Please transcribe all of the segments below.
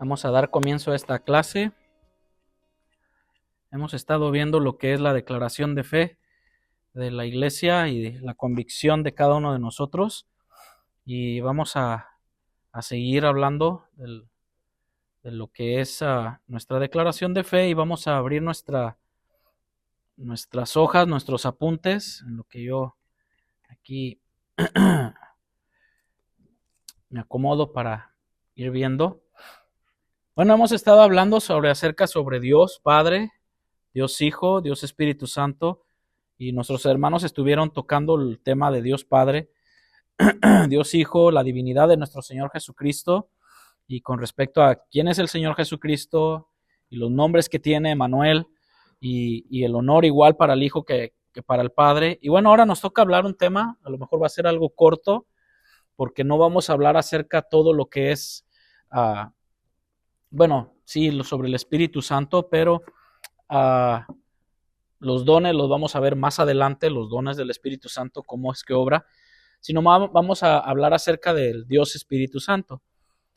Vamos a dar comienzo a esta clase. Hemos estado viendo lo que es la declaración de fe de la iglesia y la convicción de cada uno de nosotros. Y vamos a seguir hablando de lo que es nuestra declaración de fe y vamos a abrir nuestras hojas, nuestros apuntes, en lo que yo aquí me acomodo para ir viendo. Bueno, hemos estado hablando acerca sobre Dios Padre, Dios Hijo, Dios Espíritu Santo, y nuestros hermanos estuvieron tocando el tema de Dios Padre, Dios Hijo, la divinidad de nuestro Señor Jesucristo, y con respecto a quién es el Señor Jesucristo, y los nombres que tiene Emmanuel, y el honor igual para el Hijo que para el Padre. Y bueno, ahora nos toca hablar un tema, a lo mejor va a ser algo corto, porque no vamos a hablar acerca de todo lo que es, sí, sobre el Espíritu Santo, pero los dones los vamos a ver más adelante, los dones del Espíritu Santo, cómo es que obra, sino vamos a hablar acerca del Dios Espíritu Santo.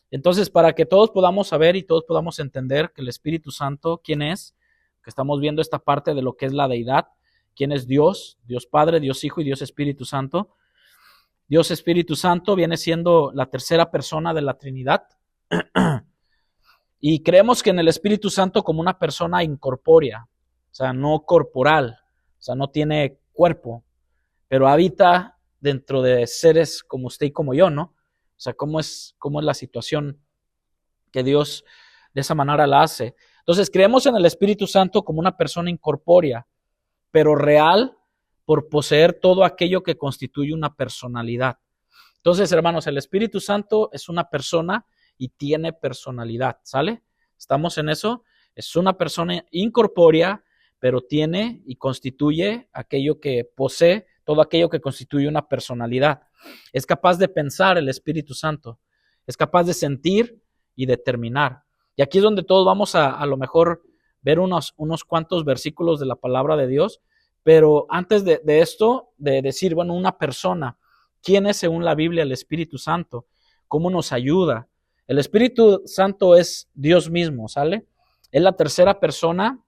Entonces, para que todos podamos saber y todos podamos entender que el Espíritu Santo, ¿quién es? Que estamos viendo esta parte de lo que es la deidad, ¿quién es Dios? Dios Padre, Dios Hijo y Dios Espíritu Santo. Dios Espíritu Santo viene siendo la tercera persona de la Trinidad. Y creemos que en el Espíritu Santo como una persona incorpórea, o sea, no corporal, o sea, no tiene cuerpo, pero habita dentro de seres como usted y como yo, ¿no? O sea, cómo es la situación que Dios de esa manera la hace. Entonces, creemos en el Espíritu Santo como una persona incorpórea, pero real por poseer todo aquello que constituye una personalidad. Entonces, hermanos, el Espíritu Santo es una persona y tiene personalidad, ¿sale? ¿Estamos en eso? Es una persona incorpórea, pero tiene y constituye aquello que posee, todo aquello que constituye una personalidad. Es capaz de pensar el Espíritu Santo, es capaz de sentir y determinar. Y aquí es donde todos vamos a lo mejor ver unos cuantos versículos de la palabra de Dios, pero antes de esto, de decir, bueno, una persona, ¿quién es según la Biblia el Espíritu Santo? ¿Cómo nos ayuda? El Espíritu Santo es Dios mismo, ¿sale? Es la tercera persona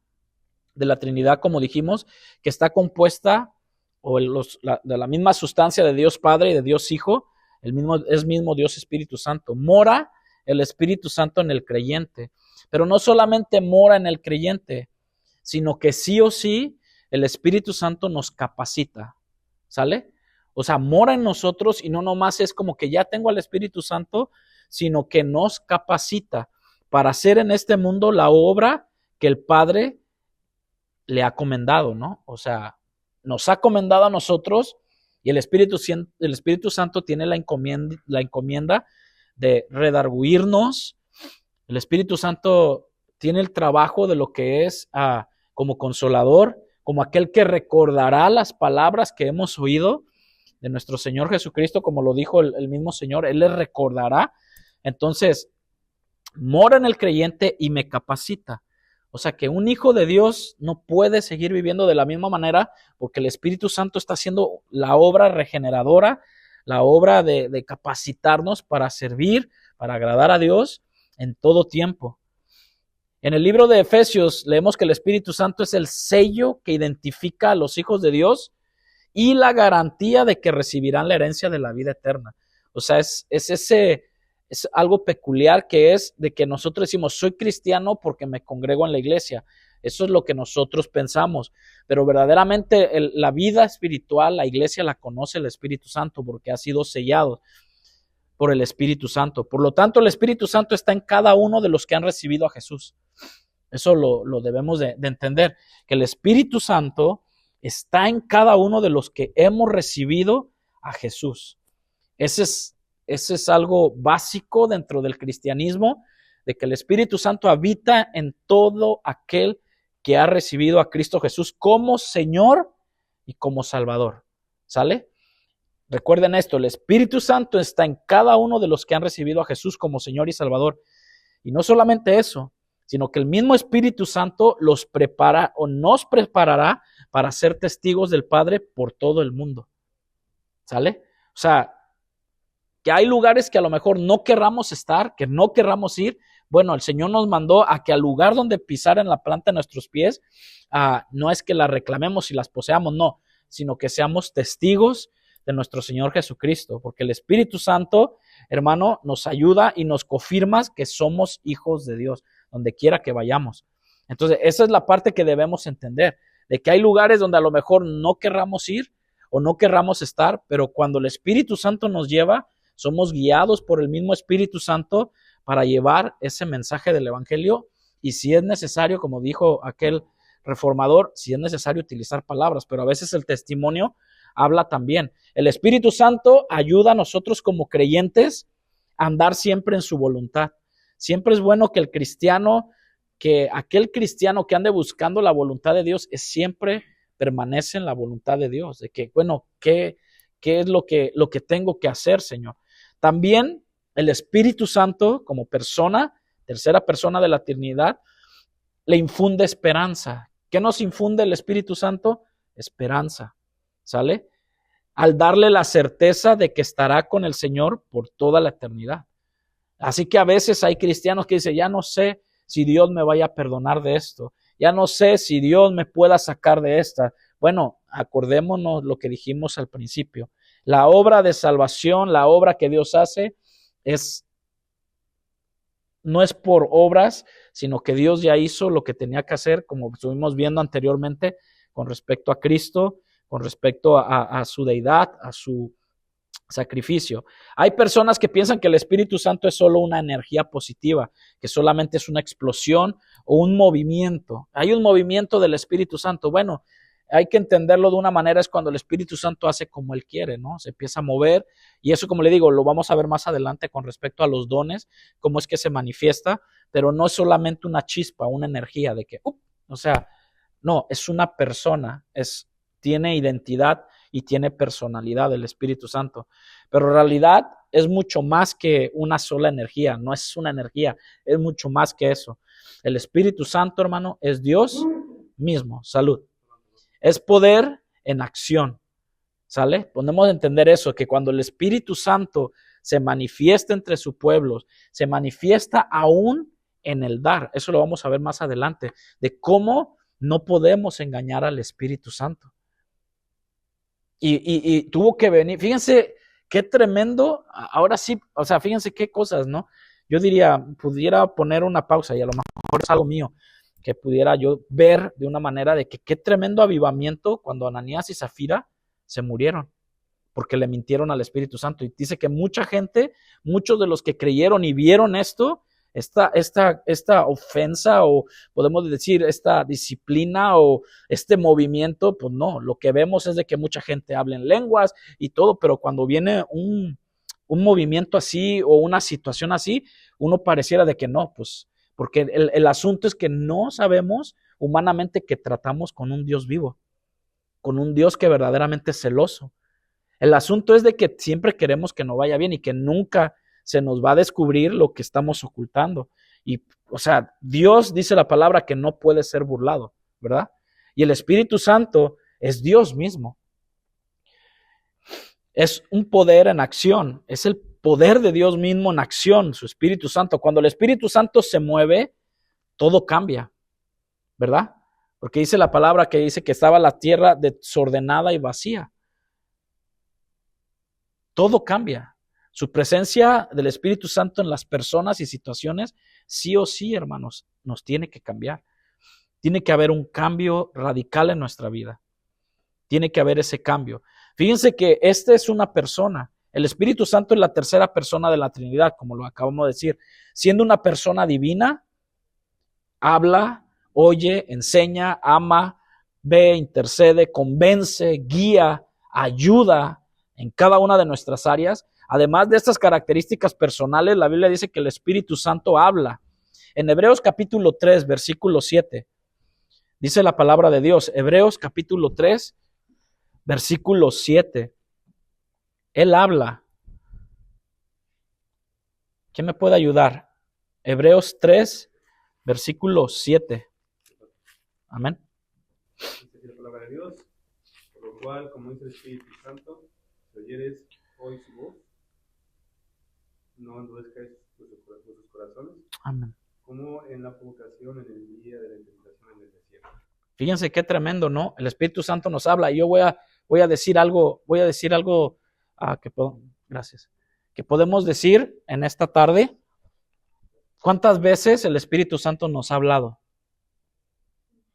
de la Trinidad, como dijimos, que está compuesta de la misma sustancia de Dios Padre y de Dios Hijo, es mismo Dios Espíritu Santo. Mora el Espíritu Santo en el creyente, pero no solamente mora en el creyente, sino que sí o sí el Espíritu Santo nos capacita, ¿sale? O sea, mora en nosotros y no nomás es como que ya tengo al Espíritu Santo, sino que nos capacita para hacer en este mundo la obra que el Padre le ha comendado, ¿no? O sea, nos ha comendado a nosotros y el Espíritu Santo tiene la encomienda de redarguirnos. El Espíritu Santo tiene el trabajo de lo que es como consolador, como aquel que recordará las palabras que hemos oído de nuestro Señor Jesucristo, como lo dijo el mismo Señor, Él les recordará. Entonces, mora en el creyente y me capacita. O sea que un hijo de Dios no puede seguir viviendo de la misma manera porque el Espíritu Santo está haciendo la obra regeneradora, la obra de capacitarnos para servir, para agradar a Dios en todo tiempo. En el libro de Efesios leemos que el Espíritu Santo es el sello que identifica a los hijos de Dios y la garantía de que recibirán la herencia de la vida eterna. O sea, es algo peculiar que es de que nosotros decimos, soy cristiano porque me congrego en la iglesia. Eso es lo que nosotros pensamos, pero verdaderamente la vida espiritual, la iglesia la conoce el Espíritu Santo porque ha sido sellado por el Espíritu Santo. Por lo tanto, el Espíritu Santo está en cada uno de los que han recibido a Jesús. Eso lo debemos de entender, que el Espíritu Santo está en cada uno de los que hemos recibido a Jesús. Ese es algo básico dentro del cristianismo, de que el Espíritu Santo habita en todo aquel que ha recibido a Cristo Jesús como Señor y como Salvador. ¿Sale? Recuerden esto, el Espíritu Santo está en cada uno de los que han recibido a Jesús como Señor y Salvador. Y no solamente eso, sino que el mismo Espíritu Santo los prepara o nos preparará para ser testigos del Padre por todo el mundo. ¿Sale? O sea, que hay lugares que a lo mejor no querramos estar, que no querramos ir, Bueno, el Señor nos mandó a que al lugar donde pisar en la planta de nuestros pies, no es que las reclamemos y las poseamos, no, sino que seamos testigos de nuestro Señor Jesucristo, porque el Espíritu Santo, hermano, nos ayuda y nos confirma que somos hijos de Dios, donde quiera que vayamos. Entonces, esa es la parte que debemos entender, de que hay lugares donde a lo mejor no querramos ir o no querramos estar, pero cuando el Espíritu Santo nos lleva, somos guiados por el mismo Espíritu Santo para llevar ese mensaje del Evangelio, y si es necesario, como dijo aquel reformador, si es necesario utilizar palabras, pero a veces el testimonio habla también. El Espíritu Santo ayuda a nosotros como creyentes a andar siempre en su voluntad. Siempre es bueno que aquel cristiano que ande buscando la voluntad de Dios, siempre permanece en la voluntad de Dios, de que, bueno, ¿qué es lo que tengo que hacer, Señor? También el Espíritu Santo, como persona, tercera persona de la Trinidad, le infunde esperanza. ¿Qué nos infunde el Espíritu Santo? Esperanza, ¿sale? Al darle la certeza de que estará con el Señor por toda la eternidad. Así que a veces hay cristianos que dicen, ya no sé si Dios me vaya a perdonar de esto, ya no sé si Dios me pueda sacar de esta. Bueno, acordémonos lo que dijimos al principio. La obra de salvación, la obra que Dios hace, no es por obras, sino que Dios ya hizo lo que tenía que hacer, como estuvimos viendo anteriormente, con respecto a Cristo, con respecto a su deidad, a su sacrificio. Hay personas que piensan que el Espíritu Santo es solo una energía positiva, que solamente es una explosión o un movimiento. Hay un movimiento del Espíritu Santo. Bueno, hay que entenderlo de una manera, es cuando el Espíritu Santo hace como Él quiere, ¿no? Se empieza a mover, y eso, como le digo, lo vamos a ver más adelante con respecto a los dones, cómo es que se manifiesta, pero no es solamente una chispa, una energía de que, o sea, no, es una persona, tiene identidad y tiene personalidad el Espíritu Santo, pero en realidad es mucho más que una sola energía, no es una energía, es mucho más que eso. El Espíritu Santo, hermano, es Dios mismo. Salud. Es poder en acción, ¿sale? Podemos entender eso, que cuando el Espíritu Santo se manifiesta entre su pueblo, se manifiesta aún en el dar. Eso lo vamos a ver más adelante, de cómo no podemos engañar al Espíritu Santo. Y tuvo que venir, fíjense qué tremendo, ahora sí, o sea, fíjense qué cosas, ¿no? Yo diría, pudiera poner una pausa, y a lo mejor es algo mío, que pudiera yo ver de una manera de que qué tremendo avivamiento cuando Ananías y Zafira se murieron, porque le mintieron al Espíritu Santo. Y dice que mucha gente, muchos de los que creyeron y vieron esto, esta ofensa, o podemos decir esta disciplina o este movimiento, pues no, lo que vemos es de que mucha gente habla en lenguas y todo, pero cuando viene un movimiento así o una situación así, uno pareciera de que no, pues porque el asunto es que no sabemos humanamente que tratamos con un Dios vivo, con un Dios que verdaderamente es celoso. El asunto es de que siempre queremos que nos vaya bien y que nunca se nos va a descubrir lo que estamos ocultando. Y, o sea, Dios dice la palabra que no puede ser burlado, ¿verdad? Y el Espíritu Santo es Dios mismo. Es un poder en acción, es el poder de Dios mismo en acción, su Espíritu Santo. Cuando el Espíritu Santo se mueve, todo cambia, ¿verdad? Porque dice la palabra que dice que estaba la tierra desordenada y vacía. Todo cambia. Su presencia del Espíritu Santo en las personas y situaciones, sí o sí, hermanos, nos tiene que cambiar. Tiene que haber un cambio radical en nuestra vida. Tiene que haber ese cambio. Fíjense que esta es una persona. El Espíritu Santo es la tercera persona de la Trinidad, como lo acabamos de decir. Siendo una persona divina, habla, oye, enseña, ama, ve, intercede, convence, guía, ayuda en cada una de nuestras áreas. Además de estas características personales, la Biblia dice que el Espíritu Santo habla. En Hebreos capítulo 3, versículo 7, dice la palabra de Dios. Hebreos capítulo 3, versículo 7. Él habla. ¿Quién me puede ayudar? Hebreos 3, versículo 7. Amén. Dice la palabra de Dios, por lo cual, como dice el Espíritu Santo, si oyeres hoy su voz, no endurezcáis vuestros corazones. Amén. como en la provocación en el día de la tentación en el desierto. Fíjense qué tremendo, ¿no? El Espíritu Santo nos habla. Y yo voy a decir algo, gracias, que podemos decir en esta tarde. ¿Cuántas veces el Espíritu Santo nos ha hablado?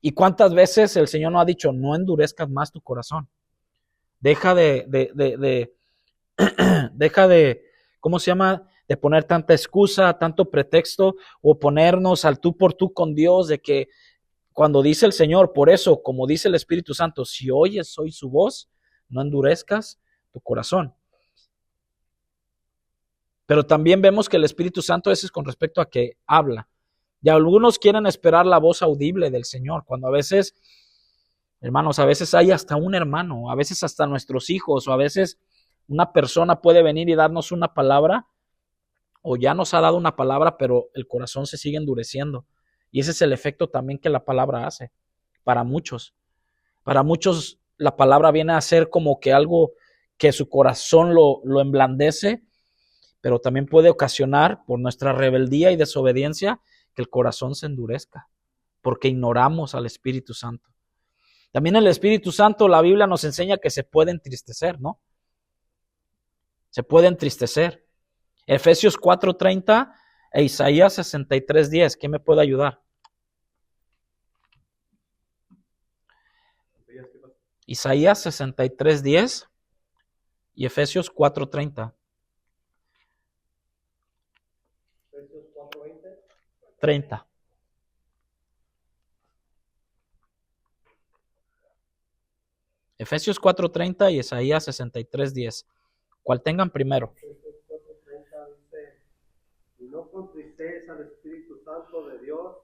¿Y cuántas veces el Señor nos ha dicho, no endurezcas más tu corazón? Deja ¿cómo se llama? De poner tanta excusa, tanto pretexto, o ponernos al tú por tú con Dios, de que cuando dice el Señor, por eso, como dice el Espíritu Santo, si oyes hoy su voz, no endurezcas tu corazón. Pero también vemos que el Espíritu Santo es con respecto a que habla. Y algunos quieren esperar la voz audible del Señor, cuando a veces, hermanos, a veces hay hasta un hermano, a veces hasta nuestros hijos, o a veces una persona puede venir y darnos una palabra, o ya nos ha dado una palabra, pero el corazón se sigue endureciendo. Y ese es el efecto también que la palabra hace para muchos. Para muchos la palabra viene a ser como que algo que su corazón lo emblandece, pero también puede ocasionar por nuestra rebeldía y desobediencia que el corazón se endurezca, porque ignoramos al Espíritu Santo. También el Espíritu Santo, la Biblia nos enseña que se puede entristecer, ¿no? Se puede entristecer. Efesios 4:30 e Isaías 63:10. ¿Quién me puede ayudar? Isaías 63:10 y Efesios 4:30. Efesios 4:20. 30. Efesios 4:30 y Isaías 63:10. ¿Cuál tengan primero? Efesios 4:30 dice: y no contristéis al Espíritu Santo de Dios,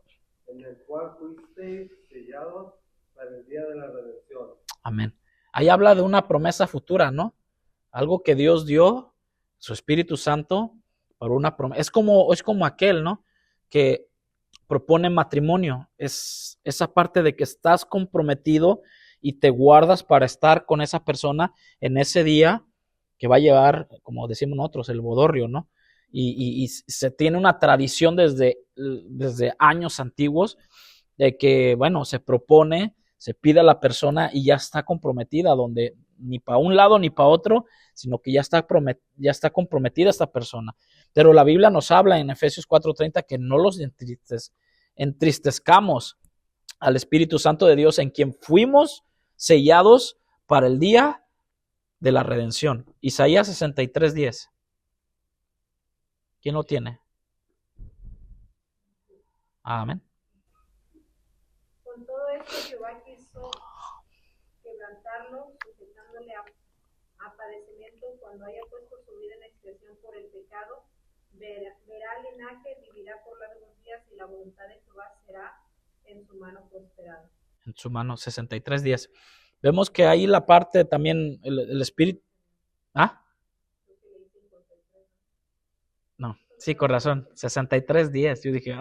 en el cual fuisteis sellados para el día de la redención. Amén. Ahí habla de una promesa futura, ¿no? Algo que Dios dio, su Espíritu Santo, para una promesa. Es como aquel, ¿no? Que propone matrimonio. Es esa parte de que estás comprometido y te guardas para estar con esa persona en ese día que va a llevar, como decimos nosotros, el bodorrio, ¿no? Y se tiene una tradición desde años antiguos de que, bueno, se propone, se pide a la persona y ya está comprometida, donde ni para un lado ni para otro, sino que ya está comprometida esta persona. Pero la Biblia nos habla en Efesios 4:30 que no los entristezcamos al Espíritu Santo de Dios, en quien fuimos sellados para el día de la redención. Isaías 63:10. ¿Quién lo tiene? Amén. Con todo esto Jehová quiso quebrantarlo, sujetándole a padecimiento cuando haya puesto su vida en expiación por el pecado. Verá linaje, vivirá por largos días, y la voluntad de Jehová será en su mano prosperada. En su mano, 63:10. Vemos que ahí la parte también, el Espíritu. ¿Ah? No, sí, con razón, 63:10. Yo dije,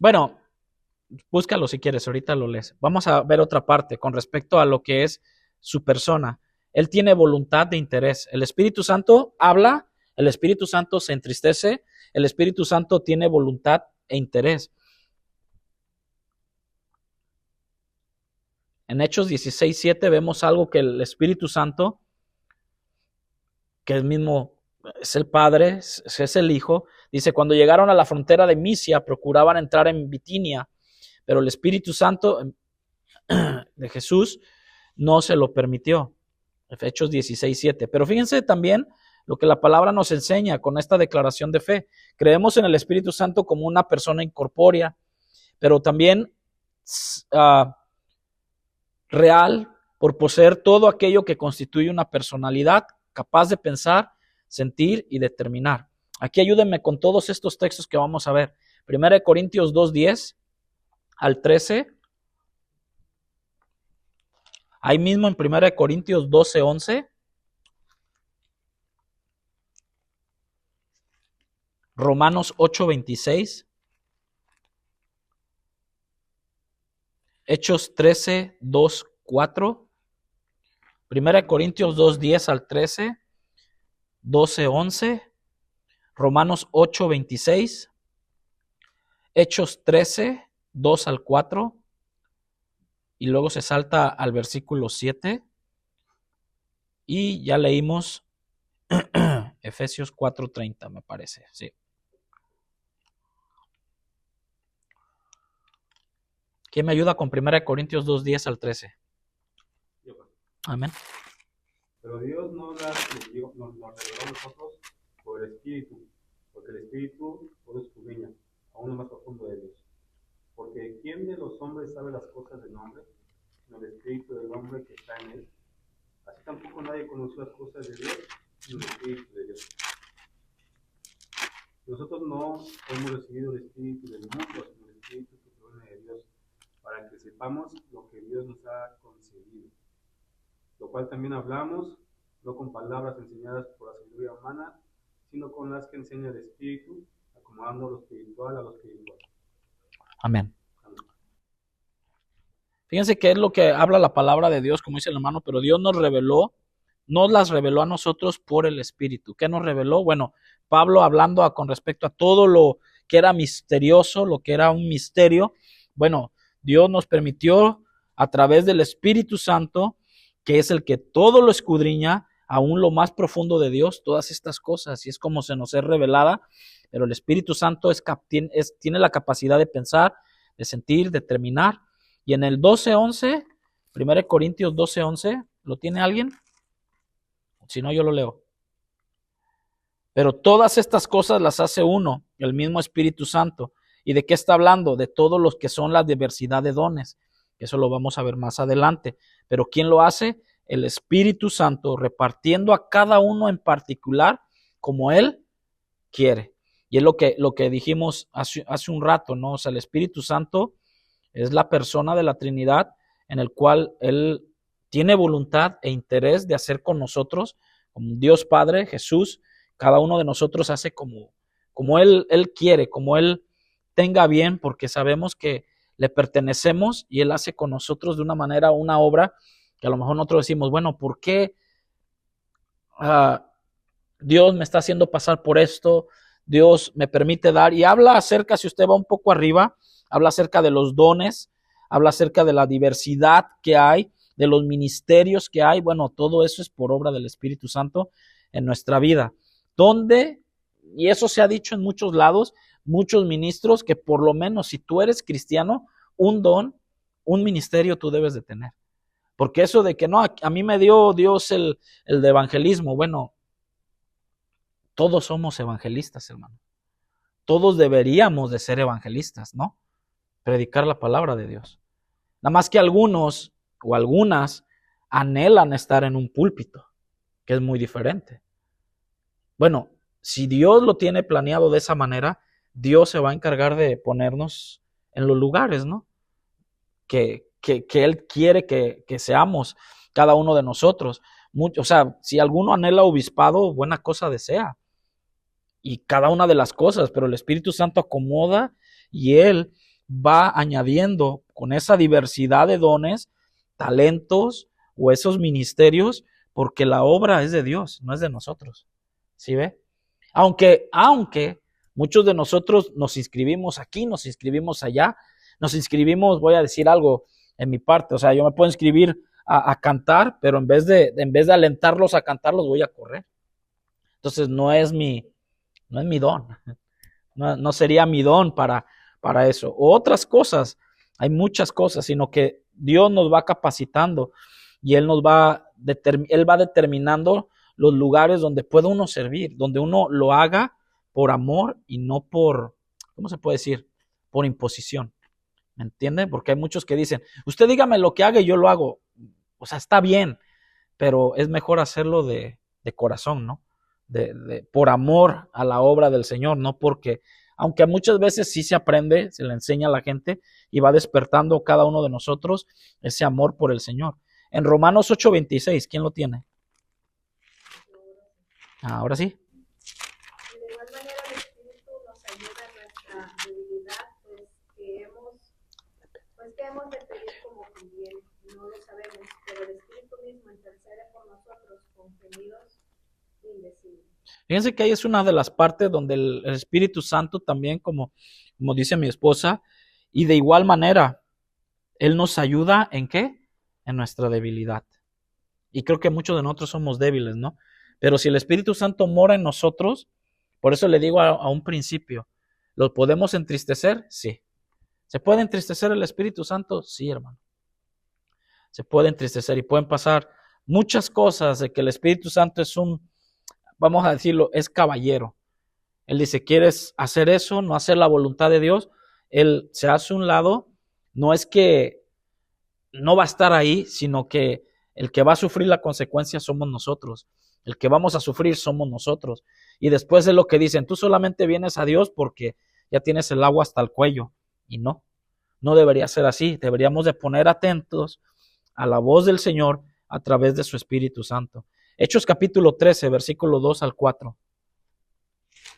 Bueno, búscalo si quieres, ahorita lo lees. Vamos a ver otra parte con respecto a lo que es su persona. Él tiene voluntad de interés. El Espíritu Santo habla, el Espíritu Santo se entristece, el Espíritu Santo tiene voluntad e interés. En Hechos 16:7 vemos algo que el Espíritu Santo, que el mismo es el Padre, es el Hijo, dice, cuando llegaron a la frontera de Misia, procuraban entrar en Bitinia, pero el Espíritu Santo de Jesús no se lo permitió. Hechos 16:7. Pero fíjense también lo que la palabra nos enseña con esta declaración de fe. Creemos en el Espíritu Santo como una persona incorpórea, pero también real por poseer todo aquello que constituye una personalidad capaz de pensar, sentir y determinar. Aquí ayúdenme con todos estos textos que vamos a ver. 1 Corintios 2:10 al 13. Ahí mismo en 1 Corintios 12:11. Romanos 8:26. Hechos 13:2-4. 1 Corintios 2:10 al 13. 12:11 Romanos 8:26, Hechos 13, 2 al 4, y luego se salta al versículo 7, y ya leímos Efesios 4:30, me parece, sí. ¿Quién me ayuda con 1 Corintios 2:10 al 13? Yo, pues. Amén. Pero Dios nos reveló a nosotros por el Espíritu, porque el Espíritu todo escudriña, aún lo más profundo de Dios. Porque ¿quién de los hombres sabe las cosas del hombre, sino el Espíritu del hombre que está en él? Así tampoco nadie conoció las cosas de Dios, sino el Espíritu de Dios. Nosotros no hemos recibido el Espíritu del mundo, sino el Espíritu que proviene de Dios, para que sepamos lo que Dios nos ha concedido. Lo cual también hablamos, no con palabras enseñadas por la sabiduría humana, sino con las que enseña el Espíritu, acomodando lo espiritual a lo espiritual. Amén. Amén. Fíjense qué es lo que habla la palabra de Dios, como dice el hermano, pero Dios nos las reveló a nosotros por el Espíritu. ¿Qué nos reveló? Bueno, Pablo hablando con respecto a todo lo que era misterioso, lo que era un misterio, bueno, Dios nos permitió a través del Espíritu Santo, que es el que todo lo escudriña, aún lo más profundo de Dios, todas estas cosas, y es como se nos es revelada, pero el Espíritu Santo tiene la capacidad de pensar, de sentir, de determinar. Y en el 12:11, 1 Corintios 12:11, ¿lo tiene alguien? Si no, yo lo leo. Pero todas estas cosas las hace uno, el mismo Espíritu Santo. ¿Y de qué está hablando? De todos los que son la diversidad de dones. Eso lo vamos a ver más adelante. Pero ¿quién lo hace? El Espíritu Santo, repartiendo a cada uno en particular como Él quiere. Y es lo que dijimos hace un rato, ¿no? O sea, el Espíritu Santo es la persona de la Trinidad en el cual Él tiene voluntad e interés de hacer con nosotros, como Dios Padre, Jesús, cada uno de nosotros hace como Él quiere, como Él tenga bien, porque sabemos que le pertenecemos y Él hace con nosotros de una manera una obra que a lo mejor nosotros decimos, bueno, ¿por qué Dios me está haciendo pasar por esto? Dios me permite dar, y habla acerca, si usted va un poco arriba, habla acerca de los dones, habla acerca de la diversidad que hay, de los ministerios que hay. Bueno, todo eso es por obra del Espíritu Santo en nuestra vida. Donde, y eso se ha dicho en muchos lados, muchos ministros, que por lo menos si tú eres cristiano, un don, un ministerio tú debes de tener. Porque eso de que no, a mí me dio Dios el de evangelismo, bueno, todos somos evangelistas, hermano. Todos deberíamos de ser evangelistas, ¿no? Predicar la palabra de Dios. Nada más que algunos o algunas anhelan estar en un púlpito, que es muy diferente. Bueno, si Dios lo tiene planeado de esa manera, Dios se va a encargar de ponernos en los lugares, ¿no? Que Él quiere que seamos cada uno de nosotros. O sea, si alguno anhela obispado, buena cosa desea. Y cada una de las cosas, pero el Espíritu Santo acomoda y Él va añadiendo con esa diversidad de dones, talentos o esos ministerios, porque la obra es de Dios, no es de nosotros. ¿Sí ve? Aunque muchos de nosotros nos inscribimos aquí, nos inscribimos allá, nos inscribimos, voy a decir algo en mi parte, o sea, yo me puedo inscribir a cantar, pero en vez de alentarlos a cantar, los voy a correr. Entonces no es mi don, no sería mi don para eso. O otras cosas, hay muchas cosas, sino que Dios nos va capacitando y Él va determinando los lugares donde puede uno servir, donde uno lo haga por amor y no por, ¿cómo se puede decir? Por imposición. ¿Me entienden? Porque hay muchos que dicen, usted dígame lo que haga y yo lo hago. O sea, está bien, pero es mejor hacerlo de corazón, ¿no? Por amor a la obra del Señor, no porque, aunque muchas veces sí se aprende, se le enseña a la gente y va despertando cada uno de nosotros ese amor por el Señor. En Romanos 8:26, ¿quién lo tiene? Ahora sí. De igual manera el Espíritu nos ayuda en nuestra debilidad, pues que hemos de pedir como conviene, no lo sabemos, pero el Espíritu mismo intercede por nosotros con gemidos Indecible. Fíjense que ahí es una de las partes donde el Espíritu Santo también, como dice mi esposa, y de igual manera, Él nos ayuda ¿en qué? En nuestra debilidad. Y creo que muchos de nosotros somos débiles, ¿no? Pero si el Espíritu Santo mora en nosotros, por eso le digo a un principio, ¿lo podemos entristecer? Sí. ¿Se puede entristecer el Espíritu Santo? Sí, hermano. Se puede entristecer y pueden pasar muchas cosas de que el Espíritu Santo es vamos a decirlo, es caballero. Él dice, ¿quieres hacer eso? No hacer la voluntad de Dios. Él se hace un lado. No es que no va a estar ahí, sino que el que va a sufrir la consecuencia somos nosotros. El que vamos a sufrir somos nosotros. Y después es lo que dicen, tú solamente vienes a Dios porque ya tienes el agua hasta el cuello. Y no debería ser así. Deberíamos de poner atentos a la voz del Señor a través de su Espíritu Santo. Hechos capítulo 13, versículo 2 al 4.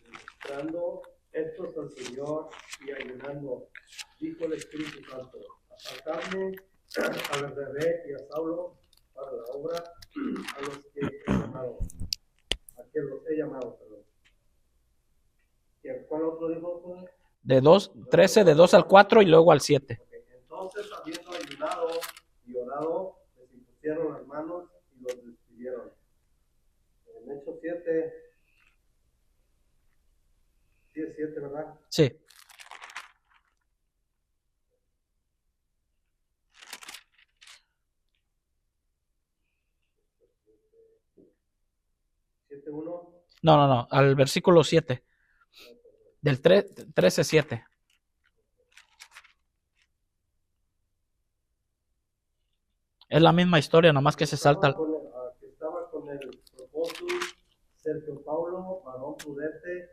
Ministrando estos al Señor y ayunando, dijo el Espíritu Santo, apartarme a Bernabé y a Saulo para la obra a los que he llamado, a quien los he llamado, perdón. ¿Y cuál otro dijo? De 13, de 2 al 4 y luego al 7. Entonces, habiendo ayunado y orado, les impusieron las manos y los despidieron. En Hechos 7, sí es 7, ¿verdad? Sí. No, al versículo 7. Del 13, 7. Es la misma historia, nomás que se salta. Estaba con el propósito Sergio Paulo, varón prudente,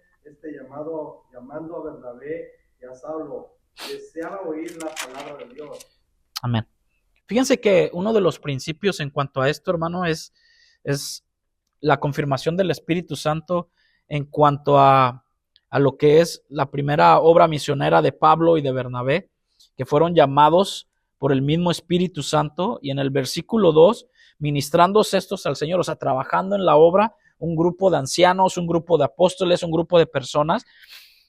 llamando a Bernabé y a Saulo, deseaba oír la palabra de Dios. Amén. Fíjense que uno de los principios en cuanto a esto, hermano, es la confirmación del Espíritu Santo en cuanto a lo que es la primera obra misionera de Pablo y de Bernabé, que fueron llamados por el mismo Espíritu Santo, y en el versículo 2, ministrándose estos al Señor, o sea, trabajando en la obra, un grupo de ancianos, un grupo de apóstoles, un grupo de personas,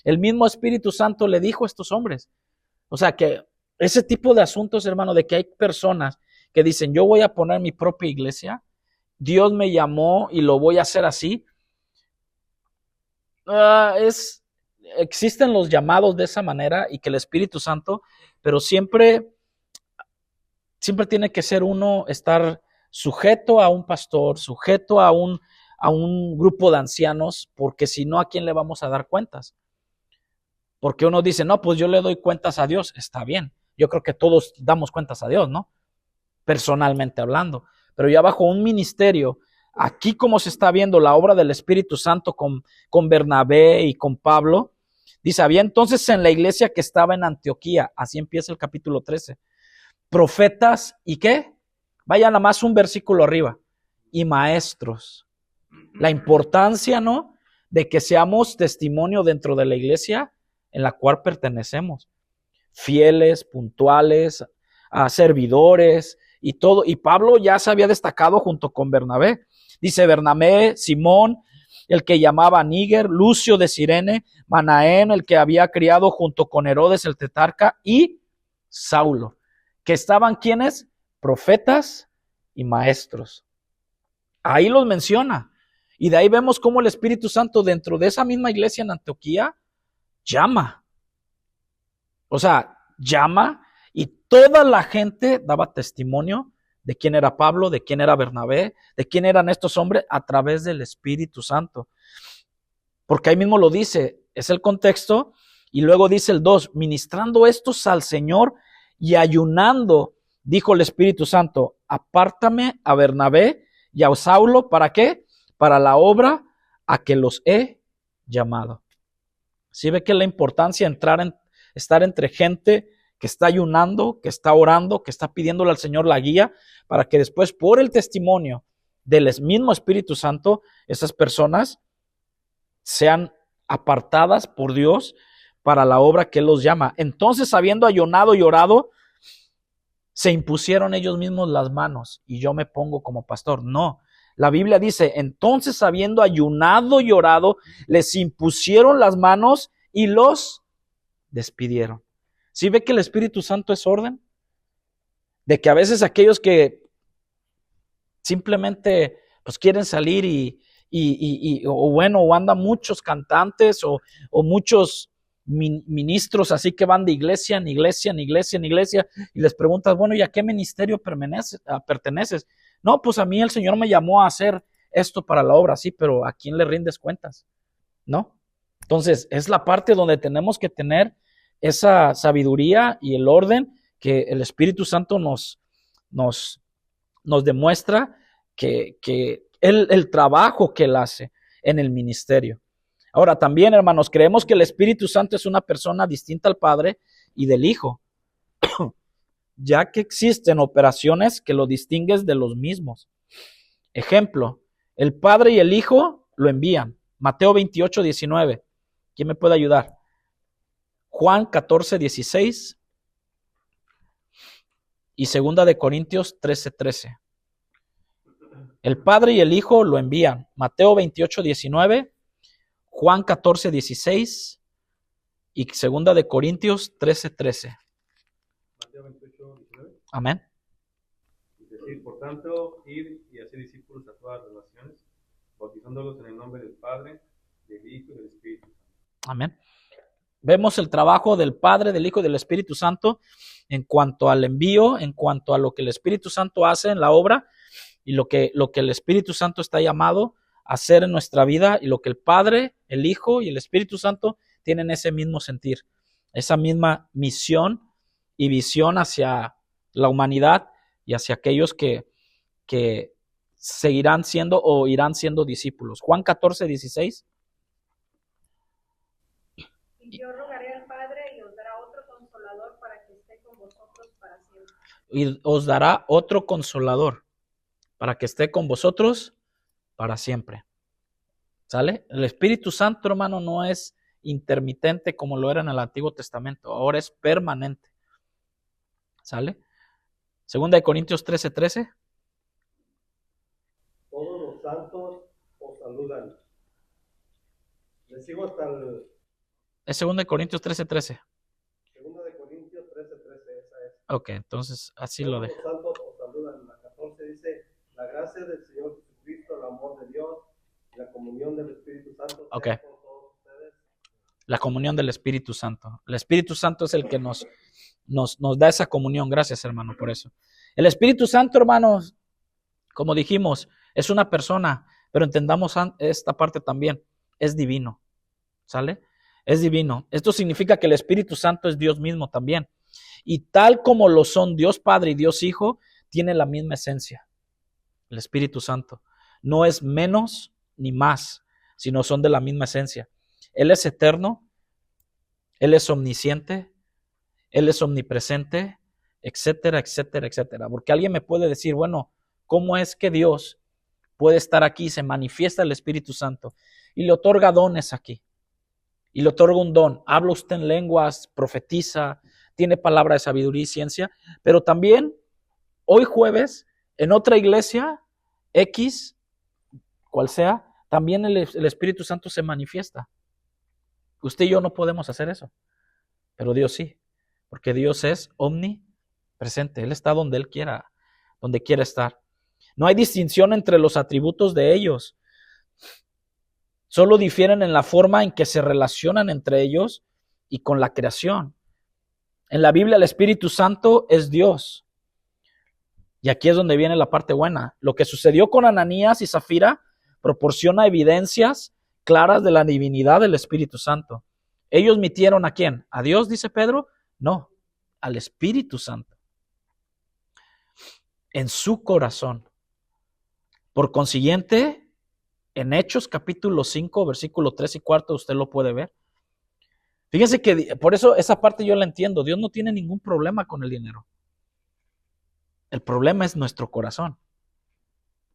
el mismo Espíritu Santo le dijo a estos hombres, o sea, que ese tipo de asuntos, hermano, de que hay personas que dicen, yo voy a poner mi propia iglesia, Dios me llamó y lo voy a hacer así, existen los llamados de esa manera y que el Espíritu Santo, pero siempre tiene que ser uno estar sujeto a un pastor, sujeto a un grupo de ancianos, porque si no, ¿a quién le vamos a dar cuentas? Porque uno dice, no, pues yo le doy cuentas a Dios, está bien, yo creo que todos damos cuentas a Dios, ¿no? Personalmente hablando, pero ya bajo un ministerio, aquí como se está viendo la obra del Espíritu Santo con Bernabé y con Pablo, dice, había entonces en la iglesia que estaba en Antioquía, así empieza el capítulo 13, profetas y ¿qué? Vayan nada más un versículo arriba, y maestros. La importancia, ¿no? De que seamos testimonio dentro de la iglesia en la cual pertenecemos, fieles, puntuales, servidores y todo. Y Pablo ya se había destacado junto con Bernabé. Dice Bernabé, Simón, el que llamaba Níger, Lucio de Cirene, Manaén, el que había criado junto con Herodes el tetrarca, y Saulo, que estaban ¿quiénes? Profetas y maestros. Ahí los menciona. Y de ahí vemos cómo el Espíritu Santo dentro de esa misma iglesia en Antioquía llama. O sea, llama y toda la gente daba testimonio de quién era Pablo, de quién era Bernabé, de quién eran estos hombres a través del Espíritu Santo. Porque ahí mismo lo dice, es el contexto, y luego dice el 2, ministrando estos al Señor y ayunando, dijo el Espíritu Santo, apártame a Bernabé y a Saulo, ¿para qué? Para la obra a que los he llamado. ¿Sí ve que la importancia de estar entre gente que está ayunando, que está orando, que está pidiéndole al Señor la guía, para que después por el testimonio del mismo Espíritu Santo, esas personas sean apartadas por Dios para la obra que Él los llama? Entonces, habiendo ayunado y orado, se impusieron ellos mismos las manos y yo me pongo como pastor. No, La Biblia dice, entonces habiendo ayunado y orado, les impusieron las manos y los despidieron. ¿Sí ve que el Espíritu Santo es orden? De que a veces aquellos que simplemente pues quieren salir o andan muchos cantantes o muchos ministros así que van de iglesia en iglesia en iglesia en iglesia y les preguntas, bueno, ¿y a qué ministerio perteneces? No, pues a mí el Señor me llamó a hacer esto para la obra, sí, pero ¿a quién le rindes cuentas? ¿No? Entonces, es la parte donde tenemos que tener esa sabiduría y el orden que el Espíritu Santo nos demuestra que el trabajo que Él hace en el ministerio. Ahora, también, hermanos, creemos que el Espíritu Santo es una persona distinta al Padre y del Hijo, ya que existen operaciones que lo distinguen de los mismos. Ejemplo, el Padre y el Hijo lo envían. Mateo 28, 19. ¿Quién me puede ayudar? Juan 14, 16 y 2 de Corintios 13, 13. El Padre y el Hijo lo envían. Mateo 28, 19, Juan 14, 16 y 2 de Corintios 13, 13. Mateo 28, 19. Amén. Es decir, por tanto, ir y hacer discípulos a todas las naciones, bautizándolos en el nombre del Padre, del Hijo y del Espíritu Santo. Amén. Vemos el trabajo del Padre, del Hijo y del Espíritu Santo en cuanto al envío, en cuanto a lo que el Espíritu Santo hace en la obra y lo que el Espíritu Santo está llamado a hacer en nuestra vida y lo que el Padre, el Hijo y el Espíritu Santo tienen ese mismo sentir, esa misma misión y visión hacia la humanidad y hacia aquellos que seguirán siendo o irán siendo discípulos. Juan 14, 16. Y yo rogaré al Padre y os dará otro consolador para que esté con vosotros para siempre. Y os dará otro consolador para que esté con vosotros para siempre. ¿Sale? El Espíritu Santo, hermano, no es intermitente como lo era en el Antiguo Testamento. Ahora es permanente. ¿Sale? 2 de Corintios 13, 13. Todos los santos os saludan. Les sigo hasta el Es 2 de Corintios 13, 13. 2 de Corintios 13, 13, esa es. Ok, entonces así lo Todos dejo. los santos os saludan. La 14 dice, la gracia del Señor Jesucristo, el amor de Dios, y la comunión del Espíritu Santo Ok. sea con todos ustedes. La comunión del Espíritu Santo. El Espíritu Santo es el que nos da esa comunión. Gracias, hermano, por eso. El Espíritu Santo, hermanos, como dijimos, es una persona, pero entendamos esta parte también, es divino. ¿Sale? Es divino. Esto significa que el Espíritu Santo es Dios mismo también. Y tal como lo son Dios Padre y Dios Hijo, tiene la misma esencia. El Espíritu Santo. No es menos ni más, sino son de la misma esencia. Él es eterno, Él es omnisciente, Él es omnipresente, etcétera, etcétera, etcétera. Porque alguien me puede decir, bueno, ¿cómo es que Dios puede estar aquí? Se manifiesta el Espíritu Santo y le otorga dones aquí. Y le otorga un don. Habla usted en lenguas, profetiza, tiene palabra de sabiduría y ciencia. Pero también, hoy jueves, en otra iglesia, X, cual sea, también el Espíritu Santo se manifiesta. Usted y yo no podemos hacer eso. Pero Dios sí. Porque Dios es omnipresente. Él está donde Él quiera, donde quiera estar. No hay distinción entre los atributos de ellos. Solo difieren en la forma en que se relacionan entre ellos y con la creación. En la Biblia el Espíritu Santo es Dios. Y aquí es donde viene la parte buena. Lo que sucedió con Ananías y Zafira proporciona evidencias claras de la divinidad del Espíritu Santo. ¿Ellos mitieron a quién? ¿A Dios, dice Pedro? No, al Espíritu Santo. En su corazón. Por consiguiente, en Hechos capítulo 5, versículo 3 y 4, usted lo puede ver. Fíjense que por eso esa parte yo la entiendo. Dios no tiene ningún problema con el dinero. El problema es nuestro corazón.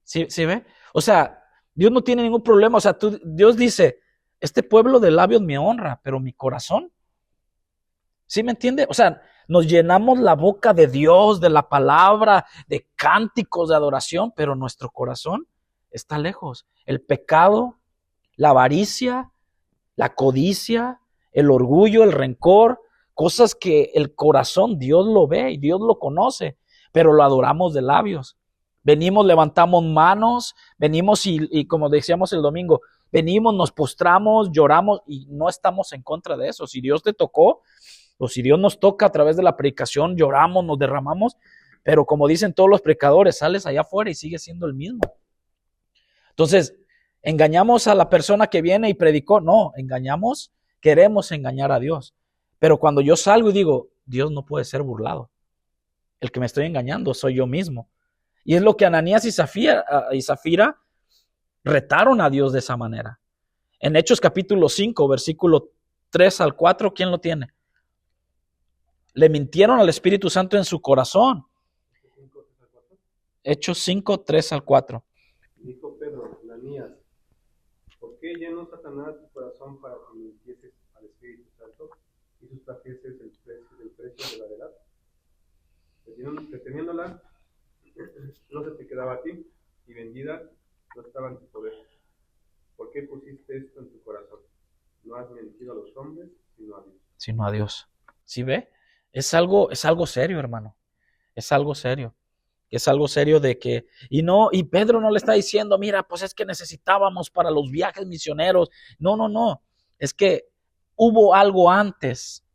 ¿Sí ve? O sea, Dios no tiene ningún problema. O sea, Dios dice, este pueblo de labios me honra, pero mi corazón. ¿Sí me entiende? O sea, nos llenamos la boca de Dios, de la palabra, de cánticos de adoración, pero nuestro corazón está lejos. El pecado, la avaricia, la codicia, el orgullo, el rencor, cosas que el corazón, Dios lo ve y Dios lo conoce, pero lo adoramos de labios. Venimos, levantamos manos, venimos y como decíamos el domingo, venimos, nos postramos, lloramos y no estamos en contra de eso. Si Dios te tocó, o si Dios nos toca a través de la predicación, lloramos, nos derramamos, pero como dicen todos los predicadores, sales allá afuera y sigues siendo el mismo. Entonces, ¿engañamos a la persona que viene y predicó? No, queremos engañar a Dios. Pero cuando yo salgo y digo, Dios no puede ser burlado. El que me estoy engañando soy yo mismo. Y es lo que Ananías y Zafira retaron a Dios de esa manera. En Hechos capítulo 5, versículo 3 al 4, ¿quién lo tiene? Le mintieron al Espíritu Santo en su corazón. Hechos 5, 3 al 4. Dijo Pedro, Ananías, ¿por qué llenó Satanás tu corazón para que mintieses al Espíritu Santo y sustrajeses el precio de la verdad? Reteniéndola, no se te quedaba a ti, y vendida no estaba en tu poder. ¿Por qué pusiste esto en tu corazón? No has mentido a los hombres, sino a Dios. ¿Sí ve? Es algo serio, hermano. Es algo serio. Es algo serio de que, y Pedro no le está diciendo, mira, pues es que necesitábamos para los viajes misioneros. No. Es que hubo algo antes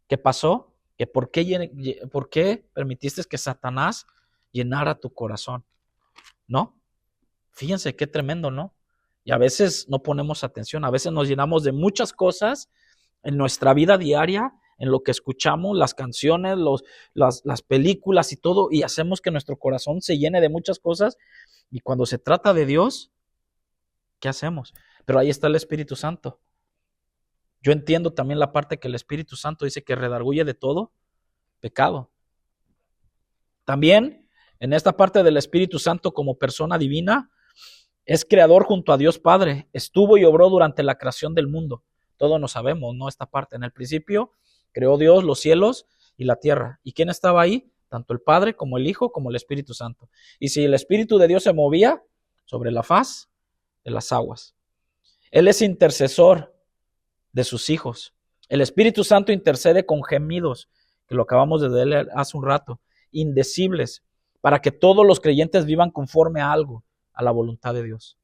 que pasó, que ¿por qué permitiste que Satanás llenara tu corazón? ¿No? Fíjense qué tremendo, ¿no? Y a veces no ponemos atención, a veces nos llenamos de muchas cosas en nuestra vida diaria, en lo que escuchamos, las canciones, las películas y todo, y hacemos que nuestro corazón se llene de muchas cosas, y cuando se trata de Dios, ¿qué hacemos? Pero ahí está el Espíritu Santo. Yo entiendo también la parte que el Espíritu Santo dice que redarguye de todo pecado. También, en esta parte del Espíritu Santo como persona divina, es creador junto a Dios Padre, estuvo y obró durante la creación del mundo. Todos lo sabemos, ¿no? Esta parte. En el principio creó Dios los cielos y la tierra. ¿Y quién estaba ahí? Tanto el Padre como el Hijo como el Espíritu Santo. Y si el Espíritu de Dios se movía sobre la faz de las aguas. Él es intercesor de sus hijos. El Espíritu Santo intercede con gemidos, que lo acabamos de leer hace un rato, indecibles, para que todos los creyentes vivan conforme a algo, a la voluntad de Dios,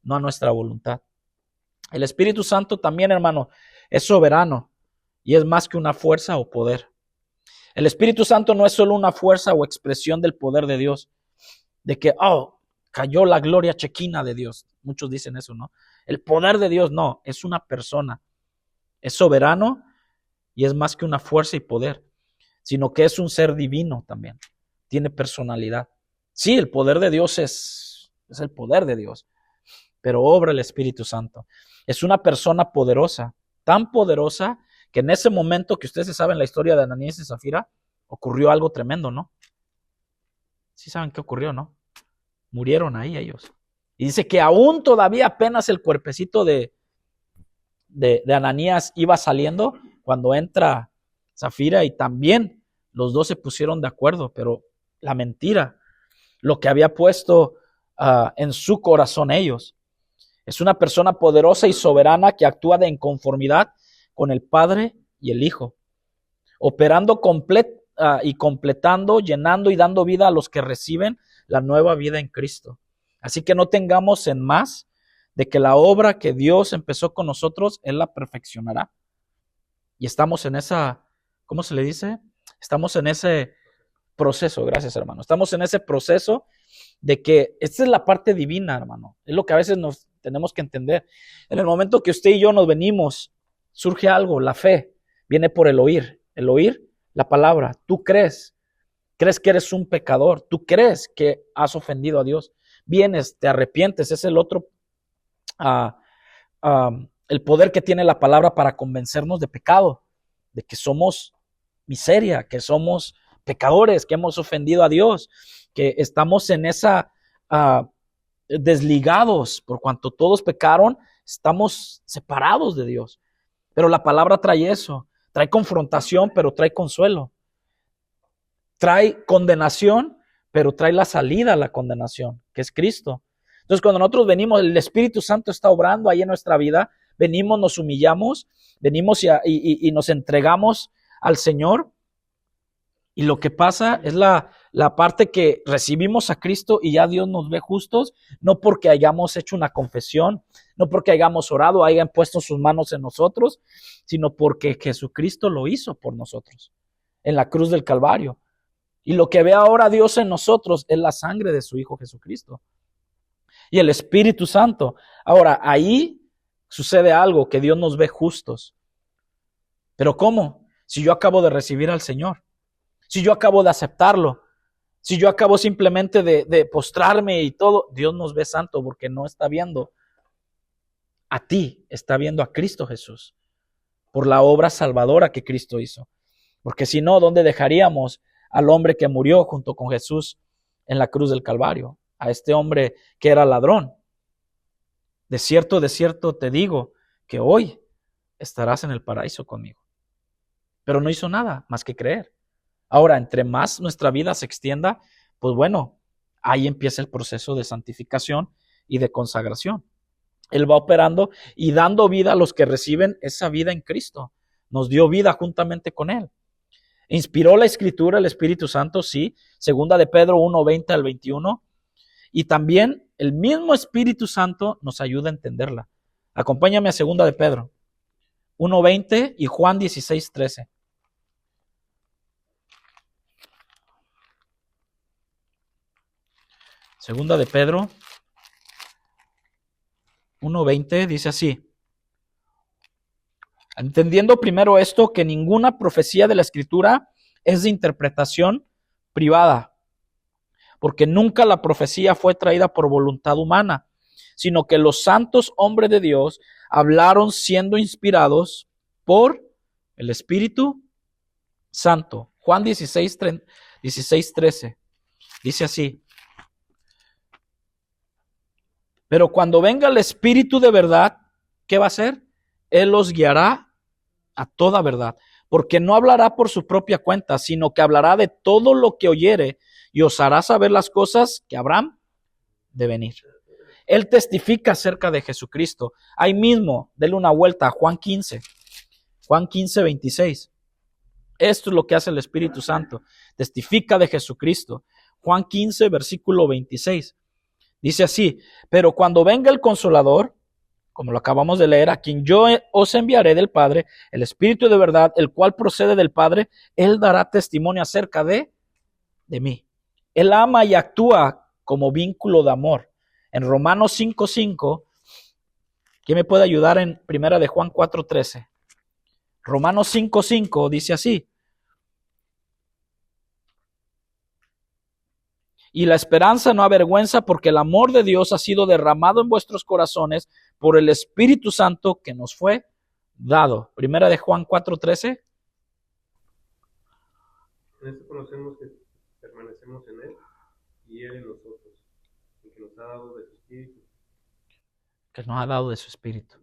no a nuestra voluntad. El Espíritu Santo también, hermano, es soberano y es más que una fuerza o poder. El Espíritu Santo no es solo una fuerza o expresión del poder de Dios, de que, cayó la gloria chequina de Dios. Muchos dicen eso, ¿no? El poder de Dios no, es una persona. Es soberano y es más que una fuerza y poder, sino que es un ser divino también. Tiene personalidad. Sí, el poder de Dios es el poder de Dios, pero obra el Espíritu Santo. Es una persona poderosa, tan poderosa que en ese momento que ustedes saben la historia de Ananías y Zafira, ocurrió algo tremendo, ¿no? Sí saben qué ocurrió, ¿no? Murieron ahí ellos. Y dice que aún todavía apenas el cuerpecito de Ananías iba saliendo cuando entra Zafira, y también los dos se pusieron de acuerdo, pero la mentira, lo que había puesto en su corazón ellos. Es una persona poderosa y soberana que actúa en conformidad con el Padre y el Hijo, operando y completando, llenando y dando vida a los que reciben la nueva vida en Cristo. Así que no tengamos en más de que la obra que Dios empezó con nosotros, Él la perfeccionará. Y estamos en esa, ¿cómo se le dice? Estamos en ese proceso, gracias hermano. Estamos en ese proceso de que esta es la parte divina, hermano. Es lo que a veces nos tenemos que entender. En el momento que usted y yo nos venimos, surge algo, la fe viene por el oír la palabra. Tú crees que eres un pecador, tú crees que has ofendido a Dios, vienes, te arrepientes, es el otro, el poder que tiene la palabra para convencernos de pecado, de que somos miseria, que somos pecadores, que hemos ofendido a Dios, que estamos en esa desligados, por cuanto todos pecaron, estamos separados de Dios. Pero la palabra trae eso, trae confrontación, pero trae consuelo. Trae condenación, pero trae la salida a la condenación, que es Cristo. Entonces, cuando nosotros venimos, el Espíritu Santo está obrando ahí en nuestra vida, venimos, nos humillamos, venimos y nos entregamos al Señor. Y lo que pasa es la parte que recibimos a Cristo y ya Dios nos ve justos, no porque hayamos hecho una confesión, no porque hayamos orado, hayan puesto sus manos en nosotros, sino porque Jesucristo lo hizo por nosotros en la cruz del Calvario. Y lo que ve ahora Dios en nosotros es la sangre de su Hijo Jesucristo y el Espíritu Santo. Ahora, ahí sucede algo, que Dios nos ve justos. ¿Pero cómo? Si yo acabo de recibir al Señor, si yo acabo de aceptarlo, si yo acabo simplemente de postrarme y todo, Dios nos ve santo porque no está viendo a ti, está viendo a Cristo Jesús por la obra salvadora que Cristo hizo. Porque si no, ¿dónde dejaríamos al hombre que murió junto con Jesús en la cruz del Calvario? A este hombre que era ladrón. De cierto te digo que hoy estarás en el paraíso conmigo. Pero no hizo nada más que creer. Ahora, entre más nuestra vida se extienda, pues bueno, ahí empieza el proceso de santificación y de consagración. Él va operando y dando vida a los que reciben esa vida en Cristo. Nos dio vida juntamente con Él. Inspiró la Escritura el Espíritu Santo, sí. Segunda de Pedro 1:20 al 21. Y también el mismo Espíritu Santo nos ayuda a entenderla. Acompáñame a Segunda de Pedro 1:20 y Juan 16:13. Segunda de Pedro 1:20 dice así: entendiendo primero esto, que ninguna profecía de la Escritura es de interpretación privada, porque nunca la profecía fue traída por voluntad humana, sino que los santos hombres de Dios hablaron siendo inspirados por el Espíritu Santo. Juan 16:13 dice así: pero cuando venga el Espíritu de verdad, ¿qué va a hacer? Él los guiará a toda verdad, porque no hablará por su propia cuenta, sino que hablará de todo lo que oyere y os hará saber las cosas que habrán de venir. Él testifica acerca de Jesucristo. Ahí mismo, denle una vuelta a Juan 15:26. Esto es lo que hace el Espíritu Santo. Testifica de Jesucristo. Juan 15, versículo 26. Dice así: pero cuando venga el Consolador, como lo acabamos de leer, a quien yo os enviaré del Padre, el Espíritu de verdad, el cual procede del Padre, Él dará testimonio acerca de mí. Él ama y actúa como vínculo de amor. En Romanos 5:5, ¿quién me puede ayudar en Primera de Juan 4:13? Romanos 5:5 dice así: y la esperanza no avergüenza, porque el amor de Dios ha sido derramado en vuestros corazones por el Espíritu Santo que nos fue dado. Primera de Juan 4:13. En esto conocemos que permanecemos en Él y Él en nosotros, y que nos ha dado de su Espíritu. Que nos ha dado de su Espíritu.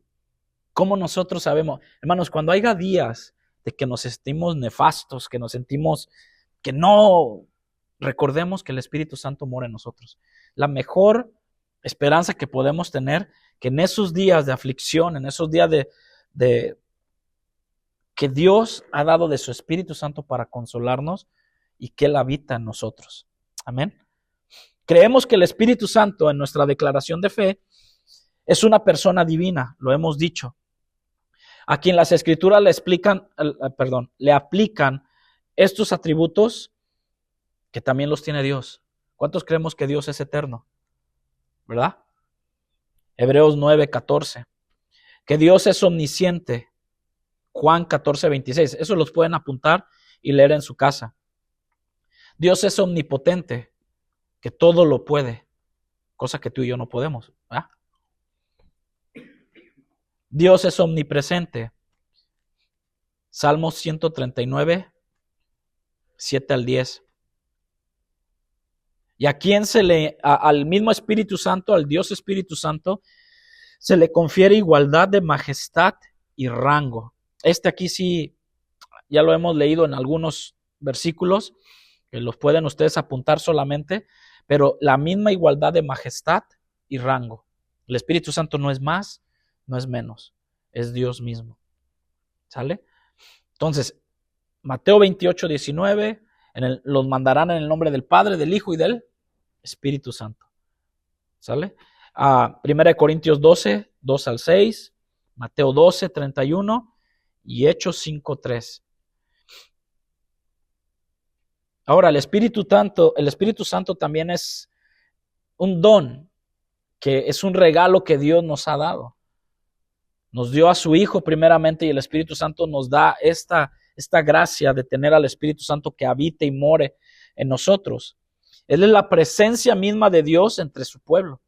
¿Cómo nosotros sabemos? Hermanos, cuando haya días de que nos sentimos nefastos, que nos sentimos que no... Recordemos que el Espíritu Santo mora en nosotros. La mejor esperanza que podemos tener, que en esos días de aflicción, en esos días de que Dios ha dado de su Espíritu Santo para consolarnos y que Él habita en nosotros. Amén. Creemos que el Espíritu Santo, en nuestra declaración de fe, es una persona divina, lo hemos dicho, a quien las Escrituras le aplican estos atributos que también los tiene Dios. ¿Cuántos creemos que Dios es eterno? ¿Verdad? Hebreos 9:14. Que Dios es omnisciente. Juan 14:26. Eso los pueden apuntar y leer en su casa. Dios es omnipotente, que todo lo puede, cosa que tú y yo no podemos. ¿Verdad? Dios es omnipresente. Salmos 139, 7 al 10. Y a quien al mismo Espíritu Santo, al Dios Espíritu Santo, se le confiere igualdad de majestad y rango. Aquí sí, ya lo hemos leído en algunos versículos, que los pueden ustedes apuntar solamente, pero la misma igualdad de majestad y rango. El Espíritu Santo no es más, no es menos, es Dios mismo. ¿Sale? Entonces, Mateo 28:19, los mandarán en el nombre del Padre, del Hijo y del Espíritu Santo. ¿Sale? 1 Corintios 12, 2 al 6, Mateo 12, 31 y Hechos 5:3. Ahora, el Espíritu Santo también es un don, que es un regalo que Dios nos ha dado. Nos dio a su Hijo primeramente y el Espíritu Santo nos da esta gracia de tener al Espíritu Santo que habite y more en nosotros. Él es la presencia misma de Dios entre su pueblo.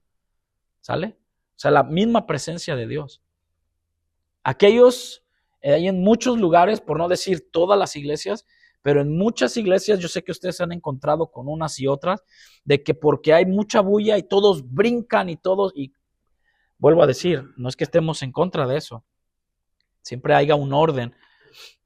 ¿Sale? O sea, la misma presencia de Dios. Aquellos, hay en muchos lugares, por no decir todas las iglesias, pero en muchas iglesias yo sé que ustedes se han encontrado con unas y otras, de que porque hay mucha bulla y todos brincan y todos, y vuelvo a decir, no es que estemos en contra de eso. Siempre haya un orden,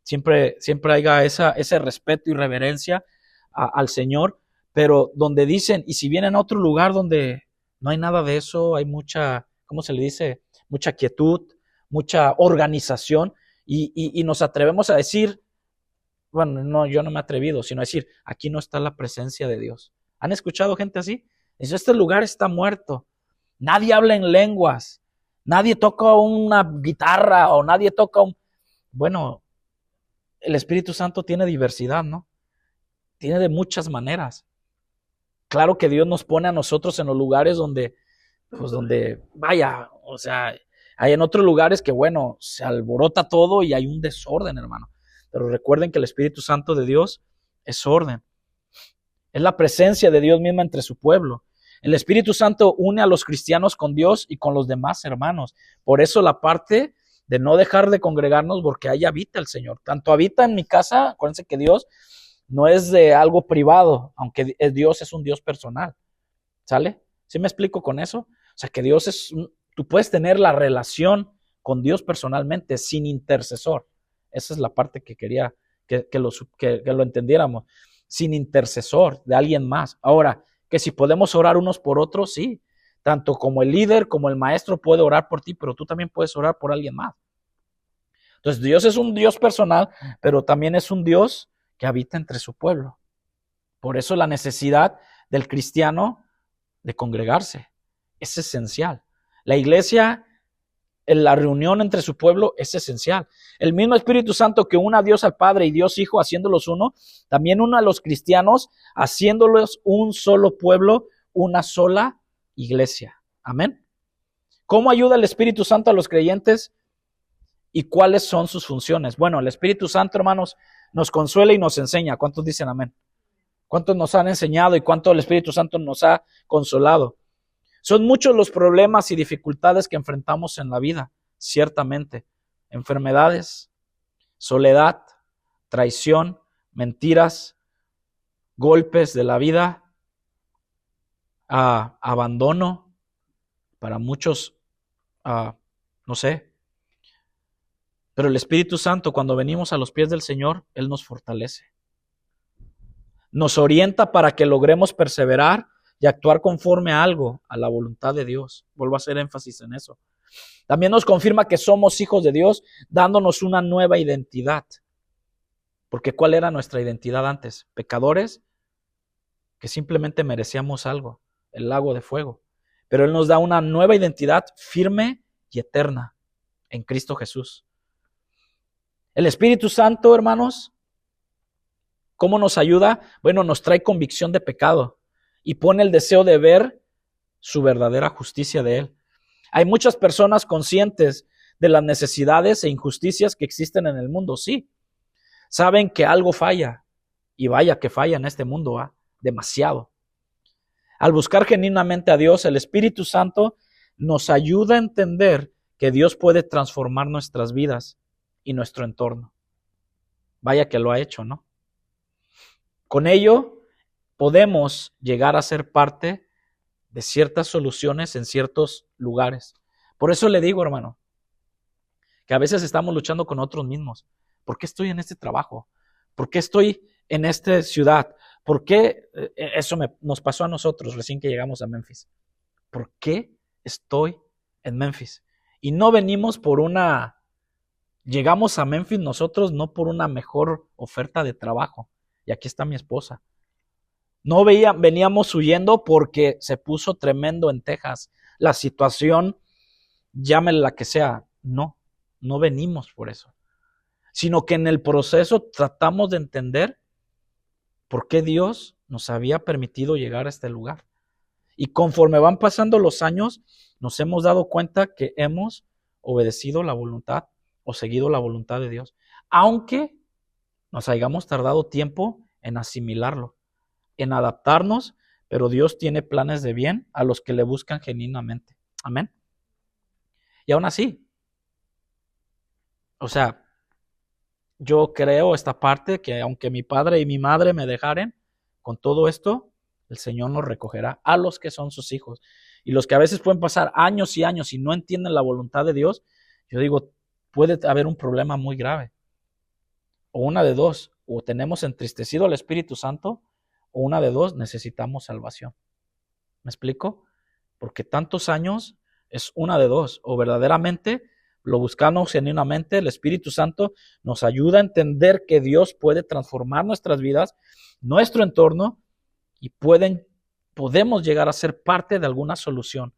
siempre haya ese respeto y reverencia al Señor, pero donde dicen, y si vienen a otro lugar donde no hay nada de eso, hay mucha, ¿cómo se le dice? Mucha quietud, mucha organización, y nos atrevemos a decir, bueno, no, yo no me he atrevido, sino a decir, aquí no está la presencia de Dios. ¿Han escuchado gente así? Dice, este lugar está muerto, nadie habla en lenguas, nadie toca una guitarra o nadie toca Bueno, el Espíritu Santo tiene diversidad, ¿no? Tiene de muchas maneras. Claro que Dios nos pone a nosotros en los lugares donde, vaya, o sea, hay en otros lugares que, bueno, se alborota todo y hay un desorden, hermano. Pero recuerden que el Espíritu Santo de Dios es orden. Es la presencia de Dios misma entre su pueblo. El Espíritu Santo une a los cristianos con Dios y con los demás hermanos. Por eso la parte de no dejar de congregarnos, porque ahí habita el Señor. Tanto habita en mi casa, acuérdense que Dios no es de algo privado, aunque Dios es un Dios personal. ¿Sale? ¿Sí me explico con eso? O sea, que Dios tú puedes tener la relación con Dios personalmente, sin intercesor. Esa es la parte que quería que lo entendiéramos. Sin intercesor de alguien más. Ahora, que si podemos orar unos por otros, sí. Tanto como el líder, como el maestro puede orar por ti, pero tú también puedes orar por alguien más. Entonces, Dios es un Dios personal, pero también es un Dios que habita entre su pueblo. Por eso la necesidad del cristiano de congregarse es esencial. La iglesia, en la reunión entre su pueblo, es esencial. El mismo Espíritu Santo que une a Dios al Padre y Dios Hijo haciéndolos uno, también une a los cristianos haciéndolos un solo pueblo, una sola iglesia. Amén. ¿Cómo ayuda el Espíritu Santo a los creyentes y cuáles son sus funciones? Bueno, el Espíritu Santo, hermanos, nos consuela y nos enseña. ¿Cuántos dicen amén? ¿Cuántos nos han enseñado y cuánto el Espíritu Santo nos ha consolado? Son muchos los problemas y dificultades que enfrentamos en la vida, ciertamente. Enfermedades, soledad, traición, mentiras, golpes de la vida, abandono, para muchos, no sé. Pero el Espíritu Santo, cuando venimos a los pies del Señor, Él nos fortalece. Nos orienta para que logremos perseverar y actuar conforme a algo, a la voluntad de Dios. Vuelvo a hacer énfasis en eso. También nos confirma que somos hijos de Dios, dándonos una nueva identidad. Porque ¿cuál era nuestra identidad antes? Pecadores que simplemente merecíamos algo, el lago de fuego. Pero Él nos da una nueva identidad firme y eterna en Cristo Jesús. El Espíritu Santo, hermanos, ¿cómo nos ayuda? Bueno, nos trae convicción de pecado y pone el deseo de ver su verdadera justicia de Él. Hay muchas personas conscientes de las necesidades e injusticias que existen en el mundo, sí. Saben que algo falla, y vaya que falla en este mundo, demasiado. Al buscar genuinamente a Dios, el Espíritu Santo nos ayuda a entender que Dios puede transformar nuestras vidas y nuestro entorno. Vaya que lo ha hecho, ¿no? Con ello podemos llegar a ser parte de ciertas soluciones en ciertos lugares. Por eso le digo, hermano, que a veces estamos luchando con nosotros mismos. ¿Por qué estoy en este trabajo? ¿Por qué estoy en esta ciudad? ¿Por qué? Eso nos pasó a nosotros recién que llegamos a Memphis. ¿Por qué estoy en Memphis. Y no venimos llegamos a Memphis nosotros no por una mejor oferta de trabajo. Y aquí está mi esposa. No veníamos huyendo porque se puso tremendo en Texas. La situación, llámela la que sea, no venimos por eso. Sino que en el proceso tratamos de entender por qué Dios nos había permitido llegar a este lugar. Y conforme van pasando los años, nos hemos dado cuenta que hemos obedecido la voluntad o seguido la voluntad de Dios. Aunque nos hayamos tardado tiempo en asimilarlo, en adaptarnos, pero Dios tiene planes de bien a los que le buscan genuinamente. Amén. Y aún así, o sea, yo creo esta parte que aunque mi padre y mi madre me dejaren, con todo esto, el Señor nos recogerá a los que son sus hijos. Y los que a veces pueden pasar años y años y no entienden la voluntad de Dios, yo digo, puede haber un problema muy grave. O una de dos, o tenemos entristecido al Espíritu Santo, o una de dos, necesitamos salvación. ¿Me explico? Porque tantos años es una de dos, o verdaderamente lo buscamos genuinamente, el Espíritu Santo nos ayuda a entender que Dios puede transformar nuestras vidas, nuestro entorno, y podemos llegar a ser parte de alguna solución.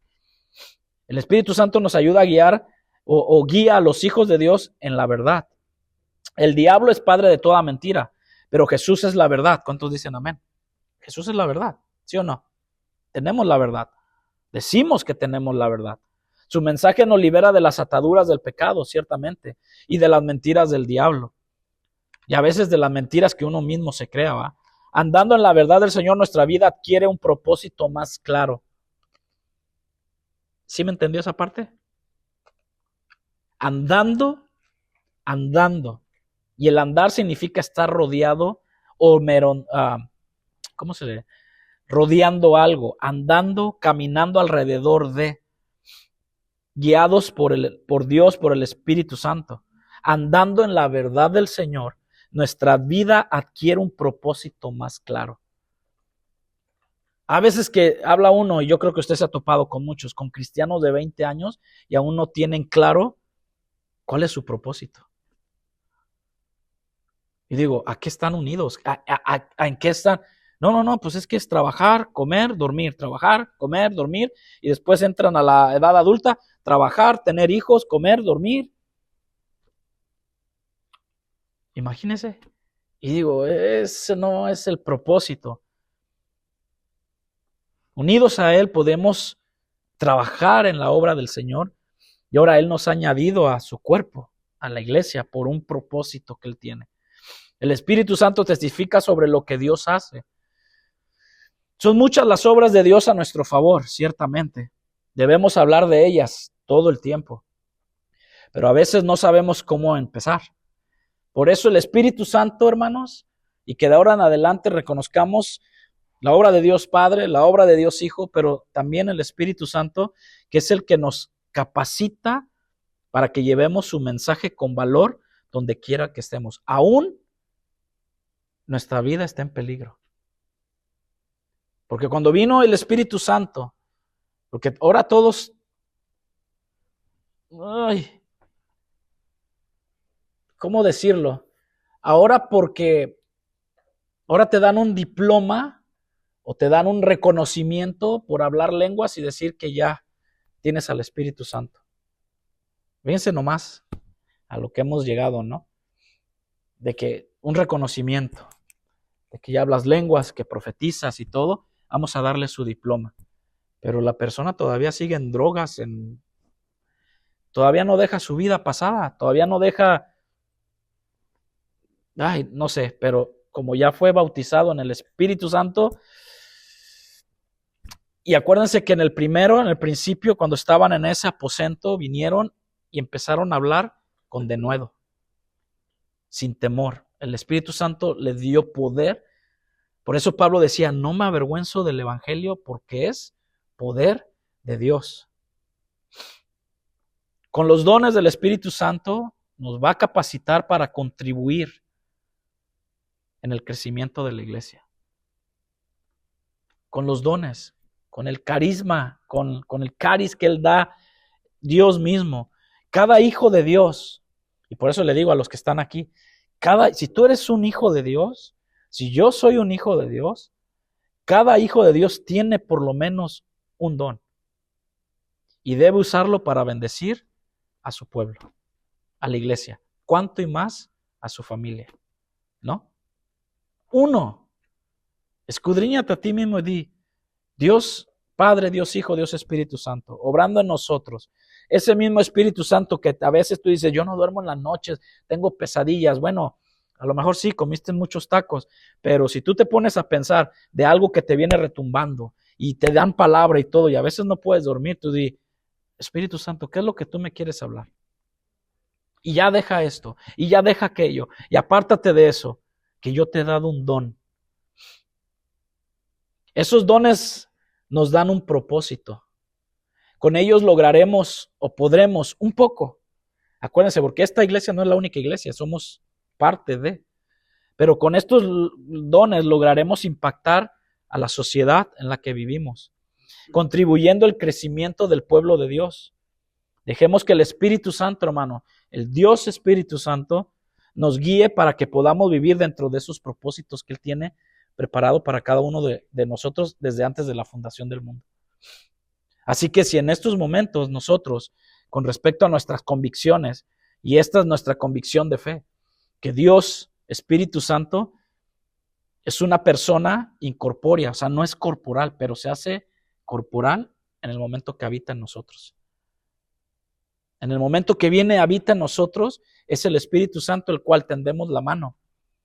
El Espíritu Santo nos ayuda a guiar o guía a los hijos de Dios en la verdad. El diablo es padre de toda mentira, pero Jesús es la verdad. ¿Cuántos dicen amén? Jesús es la verdad, ¿sí o no? Tenemos la verdad. Decimos que tenemos la verdad. Su mensaje nos libera de las ataduras del pecado, ciertamente, y de las mentiras del diablo. Y a veces de las mentiras que uno mismo se crea, ¿va? Andando en la verdad del Señor, nuestra vida adquiere un propósito más claro. ¿Sí me entendió esa parte? Andando. Y el andar significa estar rodeado o ¿cómo se dice? Rodeando algo, andando, caminando alrededor de, guiados por Dios, por el Espíritu Santo, andando en la verdad del Señor, nuestra vida adquiere un propósito más claro. A veces que habla uno, y yo creo que usted se ha topado con muchos, con cristianos de 20 años y aún no tienen claro cuál es su propósito. Y digo, ¿a qué están unidos? ¿En qué están? No, pues es que es trabajar, comer, dormir, trabajar, comer, dormir, y después entran a la edad adulta, trabajar, tener hijos, comer, dormir. Imagínese. Y digo, ese no es el propósito. Unidos a Él podemos trabajar en la obra del Señor, y ahora Él nos ha añadido a su cuerpo, a la iglesia, por un propósito que Él tiene. El Espíritu Santo testifica sobre lo que Dios hace. Son muchas las obras de Dios a nuestro favor, ciertamente. Debemos hablar de ellas todo el tiempo. Pero a veces no sabemos cómo empezar. Por eso el Espíritu Santo, hermanos, y que de ahora en adelante reconozcamos la obra de Dios Padre, la obra de Dios Hijo, pero también el Espíritu Santo, que es el que nos capacita para que llevemos su mensaje con valor donde quiera que estemos. Aún nuestra vida está en peligro. Porque cuando vino el Espíritu Santo, porque ahora todos, ¿cómo decirlo? Ahora te dan un diploma o te dan un reconocimiento por hablar lenguas y decir que ya tienes al Espíritu Santo. Fíjense nomás a lo que hemos llegado, ¿no? De que un reconocimiento, de que ya hablas lenguas, que profetizas y todo, vamos a darle su diploma. Pero la persona todavía sigue en drogas, todavía no deja su vida pasada, todavía no deja, no sé, pero como ya fue bautizado en el Espíritu Santo, y acuérdense que en el principio, cuando estaban en ese aposento, vinieron y empezaron a hablar con denuedo, sin temor. El Espíritu Santo le dio poder. Por eso Pablo decía, no me avergüenzo del Evangelio porque es poder de Dios. Con los dones del Espíritu Santo nos va a capacitar para contribuir en el crecimiento de la iglesia. Con los dones. con el carisma, con el caris que Él da Dios mismo. Cada hijo de Dios, y por eso le digo a los que están aquí, si tú eres un hijo de Dios, si yo soy un hijo de Dios, cada hijo de Dios tiene por lo menos un don y debe usarlo para bendecir a su pueblo, a la iglesia, cuánto y más a su familia, ¿no? Uno, escudriñate a ti mismo y di, Dios Padre, Dios Hijo, Dios Espíritu Santo, obrando en nosotros. Ese mismo Espíritu Santo que a veces tú dices, yo no duermo en las noches, tengo pesadillas. Bueno, a lo mejor sí, comiste muchos tacos, pero si tú te pones a pensar de algo que te viene retumbando y te dan palabra y todo, y a veces no puedes dormir, tú di, Espíritu Santo, ¿qué es lo que tú me quieres hablar? Y ya deja esto, y ya deja aquello, y apártate de eso, que yo te he dado un don. Esos dones nos dan un propósito. Con ellos lograremos o podremos un poco. Acuérdense, porque esta iglesia no es la única iglesia, somos parte de. Pero con estos dones lograremos impactar a la sociedad en la que vivimos, contribuyendo al crecimiento del pueblo de Dios. Dejemos que el Espíritu Santo, hermano, el Dios Espíritu Santo, nos guíe para que podamos vivir dentro de esos propósitos que Él tiene preparado para cada uno de nosotros desde antes de la fundación del mundo. Así que si en estos momentos nosotros, con respecto a nuestras convicciones, y esta es nuestra convicción de fe, que Dios, Espíritu Santo, es una persona incorpórea, o sea, no es corporal, pero se hace corporal en el momento que habita en nosotros. En el momento que viene, habita en nosotros, es el Espíritu Santo el cual tendemos la mano,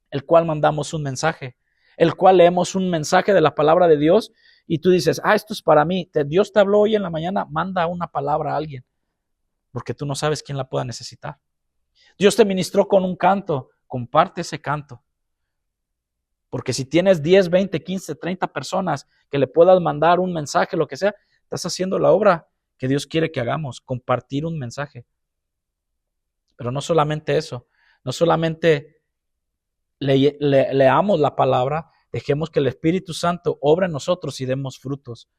el cual mandamos un mensaje, el cual leemos un mensaje de la palabra de Dios y tú dices, esto es para mí. Dios te habló hoy en la mañana, manda una palabra a alguien, porque tú no sabes quién la pueda necesitar. Dios te ministró con un canto, comparte ese canto. Porque si tienes 10, 20, 15, 30 personas que le puedas mandar un mensaje, lo que sea, estás haciendo la obra que Dios quiere que hagamos, compartir un mensaje. Pero no solamente eso, no solamente leamos la palabra, dejemos que el Espíritu Santo obre en nosotros y demos frutos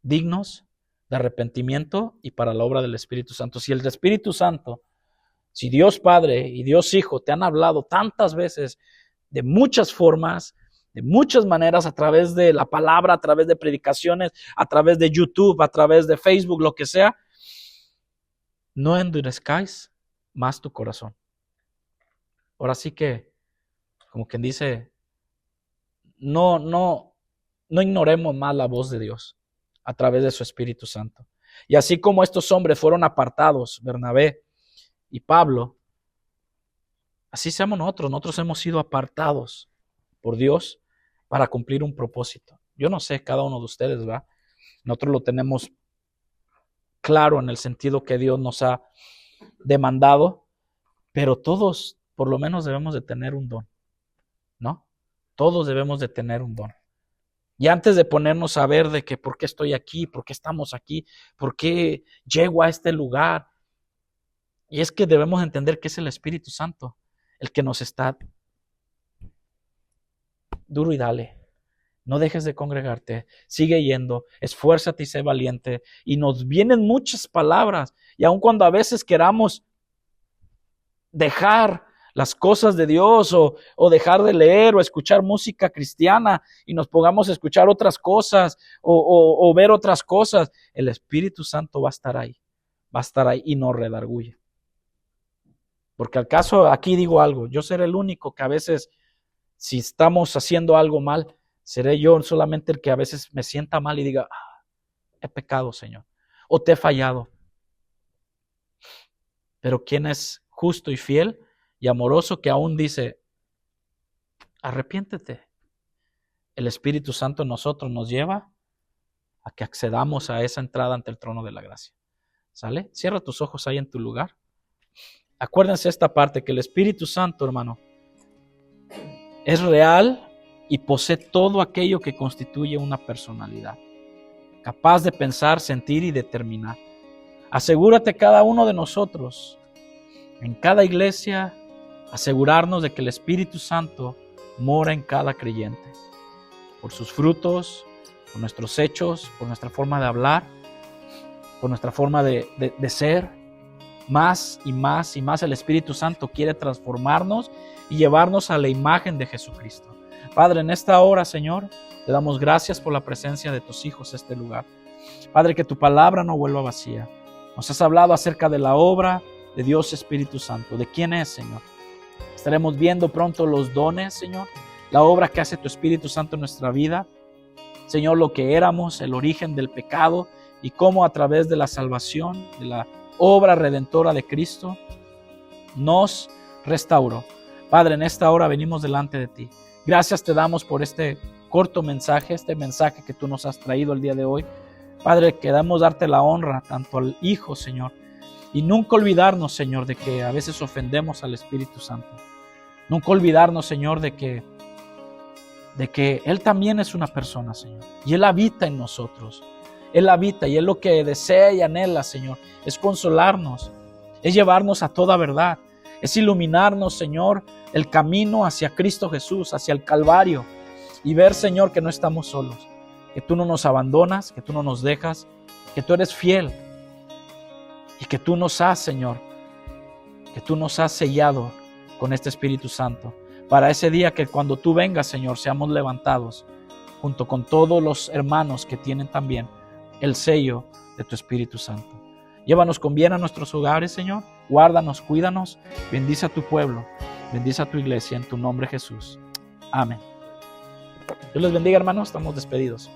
dignos de arrepentimiento y para la obra del Espíritu Santo. Si el Espíritu Santo, si Dios Padre y Dios Hijo te han hablado tantas veces, de muchas formas, de muchas maneras, a través de la palabra, a través de predicaciones, a través de YouTube, a través de Facebook, lo que sea, no endurezcáis más tu corazón. Ahora sí que, como quien dice, no ignoremos más la voz de Dios a través de su Espíritu Santo. Y así como estos hombres fueron apartados, Bernabé y Pablo, así seamos nosotros hemos sido apartados por Dios para cumplir un propósito. Yo no sé cada uno de ustedes, ¿verdad? Nosotros lo tenemos claro en el sentido que Dios nos ha demandado, pero todos por lo menos debemos de tener un don, ¿no? Todos debemos de tener un don. Y antes de ponernos a ver de que por qué estoy aquí, por qué estamos aquí, por qué llego a este lugar, y es que debemos entender que es el Espíritu Santo el que nos está duro y dale. No dejes de congregarte, sigue yendo, esfuérzate y sé valiente. Y nos vienen muchas palabras, y aun cuando a veces queramos dejar las cosas de Dios o dejar de leer o escuchar música cristiana y nos pongamos a escuchar otras cosas o ver otras cosas, el Espíritu Santo va a estar ahí y nos redarguye. Porque al caso, aquí digo algo, yo seré el único que a veces, si estamos haciendo algo mal, seré yo solamente el que a veces me sienta mal y diga, he pecado, Señor, o te he fallado. Pero ¿quién es justo y fiel y amoroso que aún dice, arrepiéntete? El Espíritu Santo en nosotros nos lleva a que accedamos a esa entrada ante el trono de la gracia. ¿Sale? Cierra tus ojos ahí en tu lugar. Acuérdense esta parte, que el Espíritu Santo, hermano, es real y posee todo aquello que constituye una personalidad, capaz de pensar, sentir y determinar. Asegúrate cada uno de nosotros, en cada iglesia, asegurarnos de que el Espíritu Santo mora en cada creyente. Por sus frutos, por nuestros hechos, por nuestra forma de hablar, por nuestra forma de ser. Más y más y más el Espíritu Santo quiere transformarnos y llevarnos a la imagen de Jesucristo. Padre, en esta hora, Señor, te damos gracias por la presencia de tus hijos en este lugar. Padre, que tu palabra no vuelva vacía. Nos has hablado acerca de la obra de Dios Espíritu Santo. ¿De quién es, Señor? Estaremos viendo pronto los dones, Señor, la obra que hace tu Espíritu Santo en nuestra vida. Señor, lo que éramos, el origen del pecado y cómo a través de la salvación, de la obra redentora de Cristo, nos restauró. Padre, en esta hora venimos delante de ti. Gracias te damos por este corto mensaje, este mensaje que tú nos has traído el día de hoy. Padre, queremos darte la honra tanto al Hijo, Señor, y nunca olvidarnos, Señor, de que a veces ofendemos al Espíritu Santo. Nunca olvidarnos, Señor, de que Él también es una persona, Señor, y Él habita en nosotros. Él habita y Él lo que desea y anhela, Señor, es consolarnos, es llevarnos a toda verdad, es iluminarnos, Señor, el camino hacia Cristo Jesús, hacia el Calvario, y ver, Señor, que no estamos solos, que tú no nos abandonas, que tú no nos dejas, que tú eres fiel y que tú nos has, Señor, que tú nos has sellado con este Espíritu Santo, para ese día que cuando tú vengas, Señor, seamos levantados junto con todos los hermanos que tienen también el sello de tu Espíritu Santo. Llévanos con bien a nuestros hogares, Señor. Guárdanos, cuídanos. Bendice a tu pueblo. Bendice a tu iglesia en tu nombre, Jesús. Amén. Dios les bendiga, hermanos. Estamos despedidos.